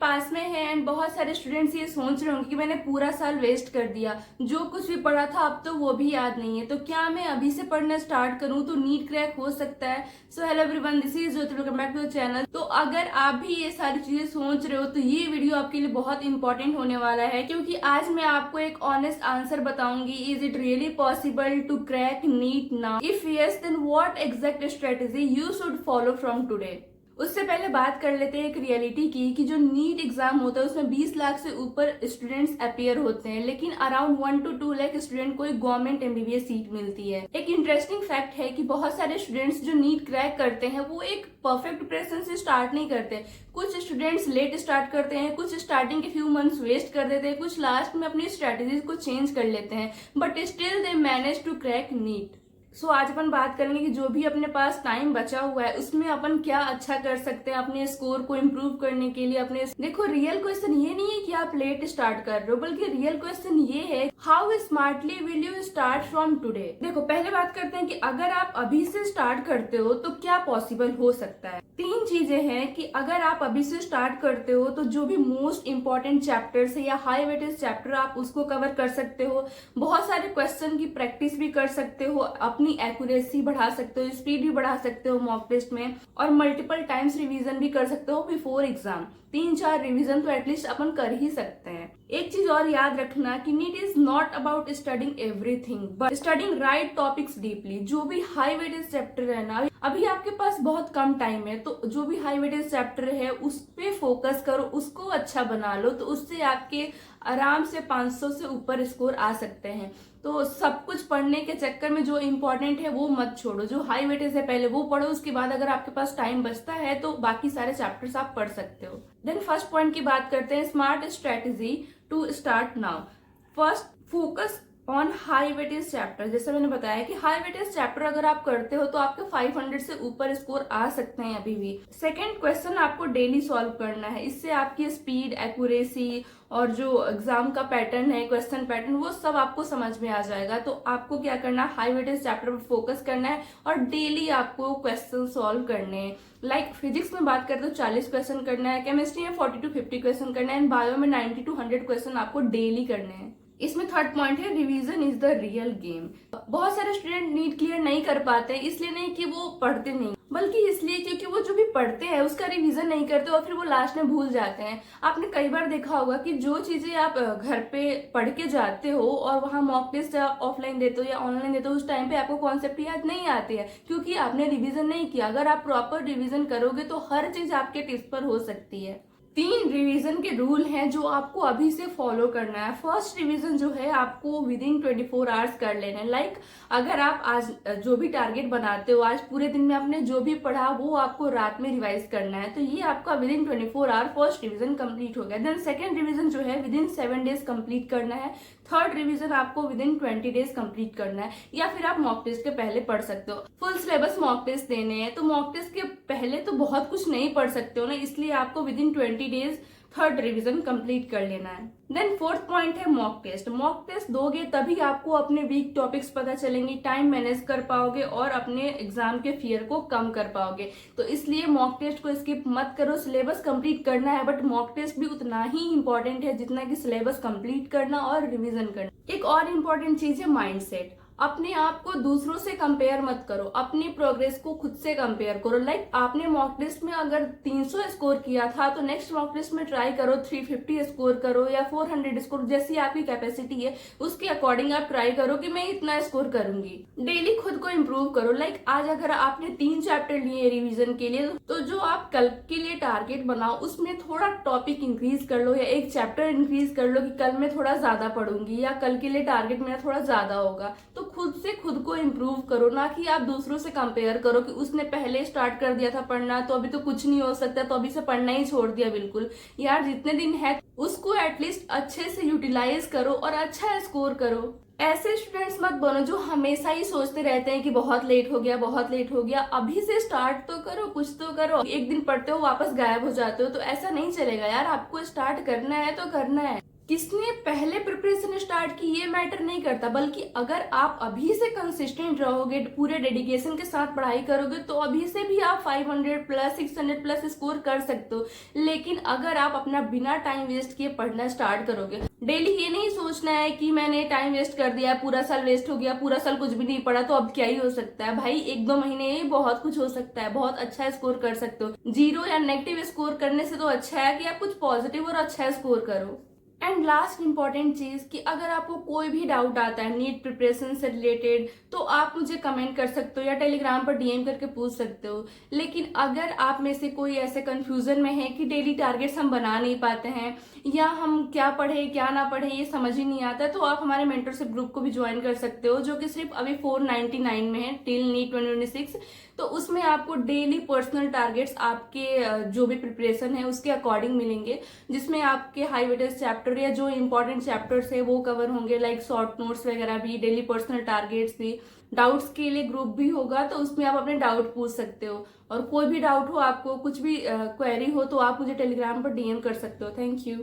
पास में है एंड बहुत सारे स्टूडेंट्स ये सोच रहे होंगे कि मैंने पूरा साल वेस्ट कर दिया, जो कुछ भी पढ़ा था अब तो वो भी याद नहीं है, तो क्या मैं अभी से पढ़ना स्टार्ट करूं तो नीट क्रैक हो सकता है। So hello everyone, this is Jyoti, welcome back to the channel. तो अगर आप भी ये सारी चीजें सोच रहे हो तो ये वीडियो आपके लिए बहुत इंपॉर्टेंट होने वाला है, क्योंकि आज मैं आपको एक ऑनेस्ट आंसर बताऊंगी। Is it really possible to crack NEET now? If yes, then what exact strategy you should follow from today. उससे पहले बात कर लेते हैं एक रियलिटी की कि जो नीट एग्जाम होता है उसमें 20 लाख से ऊपर स्टूडेंट्स अपियर होते हैं, लेकिन अराउंड 1 to 2 लाख स्टूडेंट को एक गवर्नमेंट एमबीबीएस सीट मिलती है। एक इंटरेस्टिंग फैक्ट है कि बहुत सारे स्टूडेंट्स जो नीट क्रैक करते हैं वो एक परफेक्ट प्रिपरेशन से स्टार्ट नहीं करते। कुछ स्टूडेंट्स लेट स्टार्ट करते हैं, कुछ स्टार्टिंग के फ्यू मंथ्स वेस्ट कर देते हैं, कुछ लास्ट में अपनी स्ट्रेटेजीज को चेंज कर लेते हैं, but still they manage to crack NEET. So आज अपन बात करेंगे कि जो भी अपने पास टाइम बचा हुआ है उसमें अपन क्या अच्छा कर सकते हैं अपने स्कोर को इम्प्रूव करने के लिए। अपने देखो, रियल क्वेश्चन ये नहीं है कि आप लेट स्टार्ट कर रहे हो, बल्कि रियल क्वेश्चन ये है how smartly will you start from today. देखो, पहले बात करते हैं कि अगर आप अभी से स्टार्ट करते हो तो क्या पॉसिबल हो सकता है। 3 चीजें हैं कि अगर आप अभी से स्टार्ट करते हो तो जो भी मोस्ट इंपॉर्टेंट चैप्टर्स है या हाई वेटेज चैप्टर आप उसको कवर कर सकते हो। बहुत सारे क्वेश्चन की प्रैक्टिस भी कर सकते हो, अपनी एक्यूरेसी बढ़ा सकते हो, स्पीड भी बढ़ा सकते हो मॉक टेस्ट में, और मल्टीपल टाइम्स रिवीजन भी कर सकते हो बिफोर एग्जाम। 3-4 रिवीजन तो एटलीस्ट अपन कर ही सकते हैं। एक चीज और याद रखना कि NEET is not about studying everything but studying right topics deeply. जो भी हाई वेटेज चैप्टर है ना, अभी आपके पास बहुत कम टाइम है, तो जो भी हाई वेटेज चैप्टर है उस पे फोकस करो, उसको अच्छा बना लो, तो उससे आपके आराम से 500 से ऊपर स्कोर आ सकते हैं। तो सब कुछ पढ़ने के चक्कर में जो इम्पोर्टेंट है वो मत छोड़ो, जो हाई वेटेज है पहले वो पढ़ो, उसके बाद अगर आपके पास टाइम बचता है तो बाकी सारे चैप्टर्स आप पढ़ सकते हो। देन फर्स्ट पॉइंट की बात करते हैं, smart strategy to start now. First, focus on high weightage chapter. जैसे मैंने बताया कि हाई वेटेज चैप्टर अगर आप करते हो तो आपके 500 से ऊपर स्कोर आ सकते हैं अभी भी। सेकंड क्वेश्चन आपको डेली सॉल्व करना है, इससे आपकी स्पीड, एक्यूरेसी और जो एग्जाम का पैटर्न है, क्वेश्चन पैटर्न, वो सब आपको समझ में आ जाएगा। तो आपको क्या करना है, हाई वेटेज चैप्टर पर फोकस करना है और डेली आपको क्वेश्चन सॉल्व करने हैं। लाइक फिजिक्स में बात करते हो 40 क्वेश्चन करना है, केमिस्ट्री में 40 to 50 क्वेश्चन करना है, एंड बायो में 90 to 100 क्वेश्चन आपको डेली करने हैं। इसमें थर्ड पॉइंट है, revision is the real game. बहुत सारे स्टूडेंट नीट क्लियर नहीं कर पाते, इसलिए नहीं कि वो पढ़ते नहीं, बल्कि इसलिए क्योंकि वो जो भी पढ़ते हैं उसका रिवीजन नहीं करते और फिर वो लास्ट में भूल जाते हैं। आपने कई बार देखा होगा कि जो चीजें आप घर पे पढ़ के जाते हो और वहां मॉक टेस्ट ऑफलाइन देते हो या ऑनलाइन देते हो, उस टाइम पे आपको कॉन्सेप्ट याद नहीं आती है क्योंकि आपने रिवीजन नहीं किया। अगर आप प्रॉपर रिवीजन करोगे तो हर चीज आपके टिप्स पर हो सकती है। 3 रिवीजन के रूल हैं जो आपको अभी से फॉलो करना है। फर्स्ट रिवीजन जो है आपको विद इन 24 आवर्स कर लेना है। लाइक अगर आप आज जो भी टारगेट बनाते हो, आज पूरे दिन में आपने जो भी पढ़ा वो आपको रात में रिवाइज करना है, तो ये आपका within 24 hour first revision complete हो गया। देन सेकंड रिवीजन जो है विद इन 7 डेज कंप्लीट करना है। थर्ड रिवीजन आपको विद इन 20 डेज कंप्लीट करना है, या फिर आप मॉक टेस्ट के पहले पढ़ सकते हो। फुल सिलेबस मॉक टेस्ट देने हैं तो मॉक टेस्ट के पहले तो बहुत कुछ नहीं पढ़ सकते हो ना, इसलिए आपको with in 20 days third revision complete कर लेना है। देन फोर्थ पॉइंट है मॉक टेस्ट। मॉक टेस्ट दोगे तभी आपको अपने वीक टॉपिक्स पता चलेंगे, टाइम मैनेज कर पाओगे और अपने एग्जाम के फियर को कम कर पाओगे। तो इसलिए मॉक टेस्ट को स्किप मत करो। सिलेबस कंप्लीट करना है बट मॉक टेस्ट भी उतना ही इंपॉर्टेंट है जितना कि सिलेबस कंप्लीट करना और रिविजन करना। एक और इम्पोर्टेंट चीज है माइंडसेट। अपने आप को दूसरों से कंपेयर मत करो, अपनी प्रोग्रेस को खुद से कंपेयर करो। लाइक आपने मॉक टेस्ट में अगर 300 स्कोर किया था तो नेक्स्ट मॉक टेस्ट में ट्राई करो 350 स्कोर करो या 400 स्कोर, जैसी आपकी कैपेसिटी है उसके अकॉर्डिंग आप ट्राई करो कि मैं इतना स्कोर करूंगी। डेली खुद को इम्प्रूव करो। लाइक आज अगर आपने 3 चैप्टर लिए रिविजन के लिए तो जो आप कल के लिए टारगेट बनाओ उसमें थोड़ा टॉपिक इंक्रीज कर लो या एक चैप्टर इंक्रीज कर लो कि कल मैं थोड़ा ज्यादा पढ़ूंगी या कल के लिए टारगेट मेरा थोड़ा ज्यादा होगा। तो खुद से खुद को इम्प्रूव करो, ना कि आप दूसरों से कंपेयर करो कि उसने पहले स्टार्ट कर दिया था पढ़ना तो अभी तो कुछ नहीं हो सकता, तो अभी से पढ़ना ही छोड़ दिया। बिल्कुल यार, जितने दिन है उसको एटलीस्ट अच्छे से यूटिलाइज करो और अच्छा स्कोर करो। ऐसे स्टूडेंट्स मत बनो जो हमेशा ही सोचते रहते हैं कि बहुत लेट हो गया, बहुत लेट हो गया। अभी से स्टार्ट तो करो, कुछ तो करो। एक दिन पढ़ते हो वापस गायब हो जाते हो, तो ऐसा नहीं चलेगा यार। आपको स्टार्ट करना है तो करना है। किसने पहले प्रिपरेशन स्टार्ट की ये मैटर नहीं करता, बल्कि अगर आप अभी से कंसिस्टेंट रहोगे, पूरे डेडिकेशन के साथ पढ़ाई करोगे, तो अभी से भी आप 500 प्लस 600 प्लस स्कोर कर सकते हो। लेकिन अगर आप अपना बिना टाइम वेस्ट किए पढ़ना स्टार्ट करोगे, डेली ये नहीं सोचना है कि मैंने टाइम वेस्ट कर दिया, पूरा साल वेस्ट हो गया, पूरा साल कुछ भी नहीं पढ़ा तो अब क्या ही हो सकता है। भाई 1-2 महीने ही बहुत कुछ हो सकता है, बहुत अच्छा स्कोर कर सकते हो। जीरो या नेगेटिव स्कोर करने से तो अच्छा है कि आप कुछ पॉजिटिव और अच्छा स्कोर करो। एंड लास्ट इंपॉर्टेंट चीज कि अगर आपको कोई भी डाउट आता है नीट प्रिपरेशन से रिलेटेड, तो आप मुझे कमेंट कर सकते हो या टेलीग्राम पर डीएम करके पूछ सकते हो। लेकिन अगर आप में से कोई ऐसे कंफ्यूजन में है कि डेली टारगेट्स हम बना नहीं पाते हैं, या हम क्या पढ़े क्या ना पढ़े ये समझ ही नहीं आता है, तो आप हमारे मेंटरशिप ग्रुप को भी ज्वाइन कर सकते हो, जो कि सिर्फ अभी 499 में है टिल नीट 2026। तो उसमें आपको डेली पर्सनल टारगेट्स आपके जो भी प्रिपरेशन है उसके अकॉर्डिंग मिलेंगे, जिसमें आपके हाई वेटेज चैप्टर या जो इंपॉर्टेंट चैप्टर्स है वो कवर होंगे, लाइक शॉर्ट नोट्स वगैरह भी, डेली पर्सनल टारगेट्स भी। डाउट्स के लिए ग्रुप भी होगा, तो उसमें आप अपने डाउट पूछ सकते हो। और कोई भी डाउट हो, आपको कुछ भी क्वेरी हो, तो आप मुझे टेलीग्राम पर डीएम कर सकते हो। Thank you.